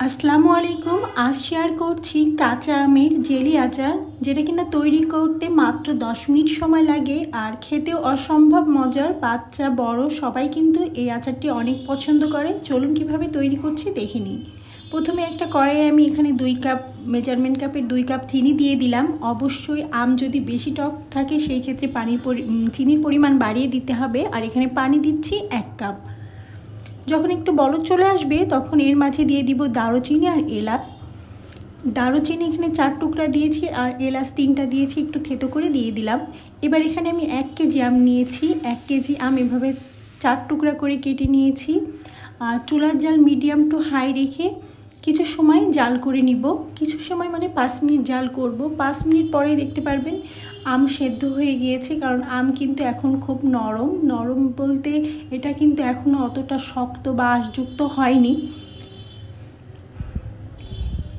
আসসালামু আলাইকুম। আজ শেয়ার করছি কাঁচা আমের জেলি আচার, যেটা কিনা তৈরি করতে মাত্র 10 মিনিট সময় লাগে আর খেতেও অসম্ভব মজার। বাচ্চা বড় সবাই কিন্তু এই আচারটি অনেক পছন্দ করে। চলুন কিভাবে তৈরি করছি দেখে নিই। প্রথমে একটা কড়াইয়ে আমি এখানে 2 কাপ মেজারমেন্ট কাপের 2 কাপ চিনি দিয়ে দিলাম। অবশ্যই আম যদি বেশি টক থাকে সেই ক্ষেত্রে চিনির পরিমাণ বাড়িয়ে দিতে হবে। আর এখানে পানি দিচ্ছি 1 কাপ। যখন একটু বলক চলে আসবে তখন এর মাঝে দিয়ে দিব দারুচিনি আর এলাচ। দারুচিনি এখানে 4 টুকরা দিয়েছি আর এলাচ 3টা দিয়েছি, একটু থেতো করে দিয়ে দিলাম। এবার এখানে আমি 1 কেজি আম নিয়েছি। 1 কেজি আম এভাবে 4 টুকরা করে কেটে নিয়েছি। আর চুলার জাল মিডিয়াম টু হাই রেখে কিছু সময় জাল করে নিব। কিছু সময় মানে 5 মিনিট জাল করব। 5 মিনিট পরেই দেখতে পারবেন আম সেদ্ধ হয়ে গিয়েছে, কারণ আম কিন্তু এখন খুব নরম বলতে এটা কিন্তু এখনও অতটা শক্ত বা আঁশযুক্ত হয়নি।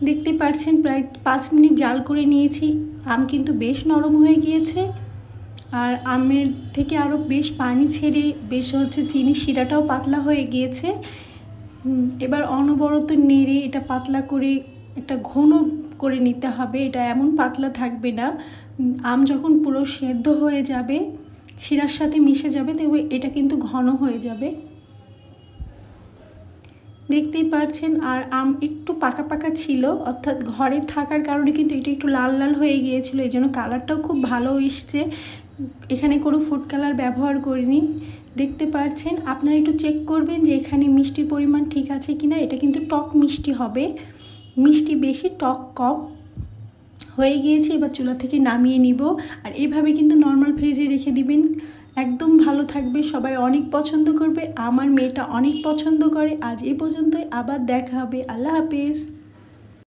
দেখতে পাচ্ছেন প্রায় 5 মিনিট জাল করে নিয়েছি। আম কিন্তু বেশ নরম হয়ে গিয়েছে আর আমের থেকে আরও বেশ পানি ছেড়ে বেশ চিনির শিরাটাও পাতলা হয়ে গিয়েছে। এবার অনবরত নেড়ে এটা পাতলা করে একটা ঘন করে নিতে হবে। এটা এমন পাতলা থাকবে না। আম যখন পুরো সেদ্ধ হয়ে যাবে, শিরার সাথে মিশে যাবে, তবে এটা কিন্তু ঘন হয়ে যাবে। দেখতেই পাচ্ছেন। আর আম একটু পাকা পাকা ছিল, অর্থাৎ ঘরে থাকার কারণে কিন্তু এটা একটু লাল লাল হয়ে গিয়েছিল, এই জন্য কালারটাও খুব ভালো এসছে। এখানে কোনো ফুড কালার ব্যবহার করিনি। দেখতে পাচ্ছেন, আপনারা একটু চেক করবেন যে এখানে মিষ্টির পরিমাণ ঠিক আছে কিনা। এটা কিন্তু টক মিষ্টি হবে, মিষ্টি বেশি টক কম। হয়ে গিয়েছে, এবার চুলা থেকে নামিয়ে নিব। আর এইভাবে কিন্তু নর্মাল ফ্রিজে রেখে দিবেন, একদম ভালো থাকবে। সবাই অনেক পছন্দ করবে, আমার মেয়েটা অনেক পছন্দ করে। আজ এই পর্যন্তই, আবার দেখা হবে। আল্লাহ হাফেজ।